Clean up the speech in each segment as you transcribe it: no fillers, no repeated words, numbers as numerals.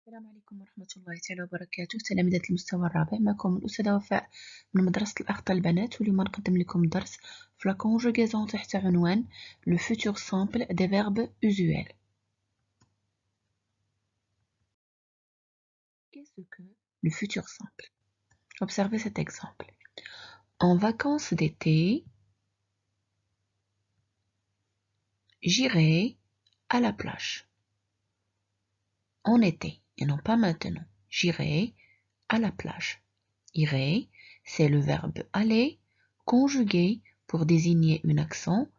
السلام عليكم ورحمة الله تعالى وبركاته. تلاميذة المستوى الرابع، معكم الأستاذة وفاء من مدرسة الأخطاء البنات، واليوم نقدم لكم درس في la conjugaison تحت عنوان le futur simple des verbes usuels. Qu'est-ce que le futur simple? Observez cet exemple. En vacances d'été, j'irai à la plage. En été, et non pas maintenant. J'irai à la plage. Irai, c'est le verbe aller, conjugué pour désigner une action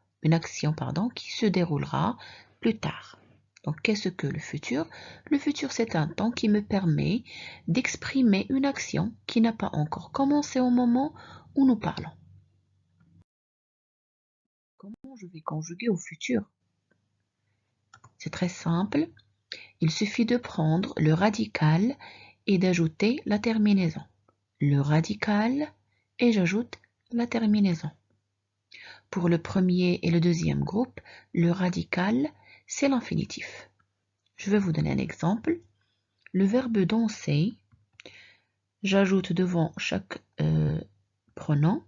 qui se déroulera plus tard. Donc, qu'est-ce que le futur? Le futur, c'est un temps qui me permet d'exprimer une action qui n'a pas encore commencé au moment où nous parlons. Comment je vais conjuguer au futur? C'est très simple. Il suffit de prendre le radical et d'ajouter la terminaison. Le radical et j'ajoute la terminaison. Pour le premier et le deuxième groupe, le radical, c'est l'infinitif. Je vais vous donner un exemple. Le verbe danser, j'ajoute devant chaque pronom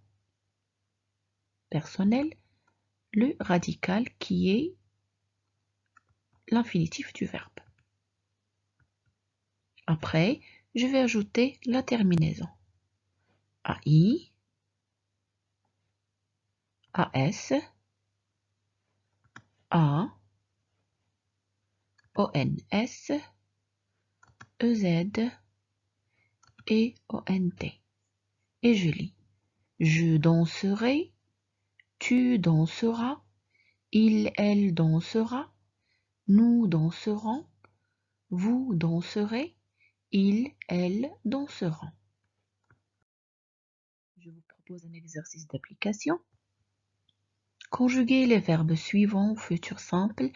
personnel le radical qui est l'infinitif du verbe. Après, je vais ajouter la terminaison. AI, AS, A, ONS, EZ et ONT. Et je lis. Je danserai, tu danseras, il, elle dansera, nous danserons, vous danserez, il, elle danseront. Je vous propose un exercice d'application. Conjuguez les verbes suivants au futur simple.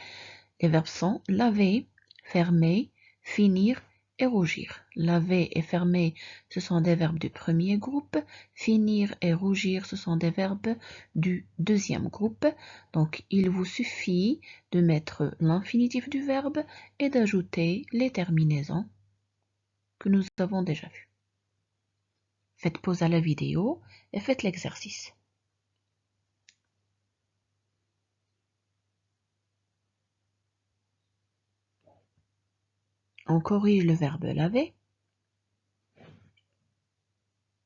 Les verbes sont laver, fermer, finir et rougir. Laver et fermer, ce sont des verbes du premier groupe. Finir et rougir, ce sont des verbes du deuxième groupe. Donc, il vous suffit de mettre l'infinitif du verbe et d'ajouter les terminaisons que nous avons déjà vues. Faites pause à la vidéo et faites l'exercice. On corrige le verbe laver.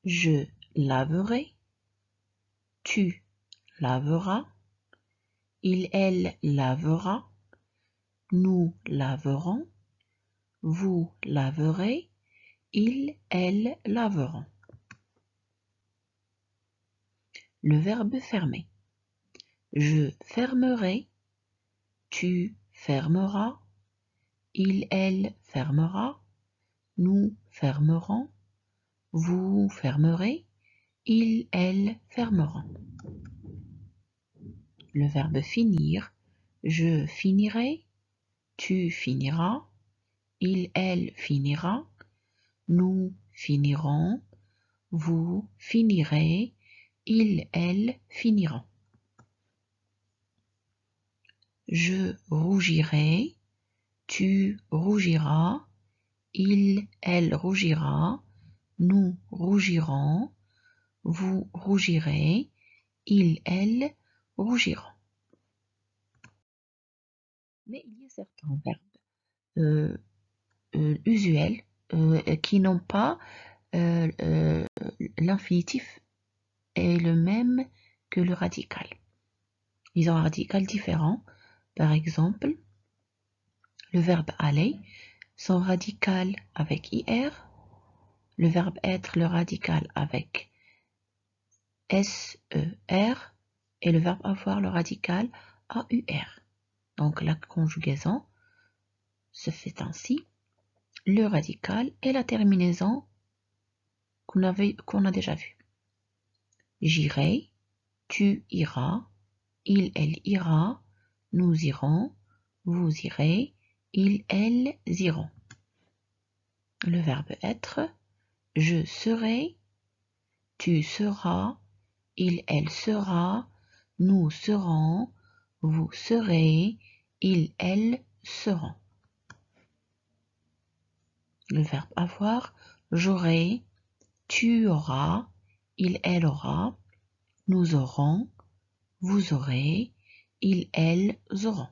Je laverai. Tu laveras. Il, elle lavera. Nous laverons. Vous laverez. Il, elle laveront. Le verbe fermer. Je fermerai. Tu fermeras. Il, elle fermera. Nous fermerons. Vous fermerez. Il, elle fermeront. Le verbe finir. Je finirai. Tu finiras. Il, elle finira. Nous finirons. Vous finirez. Il, elle finiront. Je rougirai. Tu rougiras. Il, elle rougira. Nous rougirons. Vous rougirez. Il, elle rougiront. Mais il y a certains verbes usuels qui n'ont pas l'infinitif est le même que le radical. Ils ont un radical différent. Par exemple, le verbe aller, son radical avec IR, le verbe être, le radical avec SER, et le verbe avoir, le radical AUR. Donc la conjugaison se fait ainsi. Le radical et la terminaison qu'on a déjà vu. J'irai, tu iras, il, elle ira, nous irons, vous irez, ils, elles iront. Le verbe être, je serai, tu seras, il, elle sera, nous serons, vous serez, ils, elles seront. le verbe avoir, j'aurai, tu auras, il, elle aura, nous aurons, vous aurez, ils, elles auront.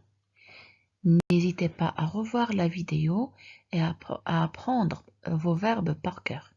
N'hésitez pas à revoir la vidéo et à apprendre vos verbes par cœur.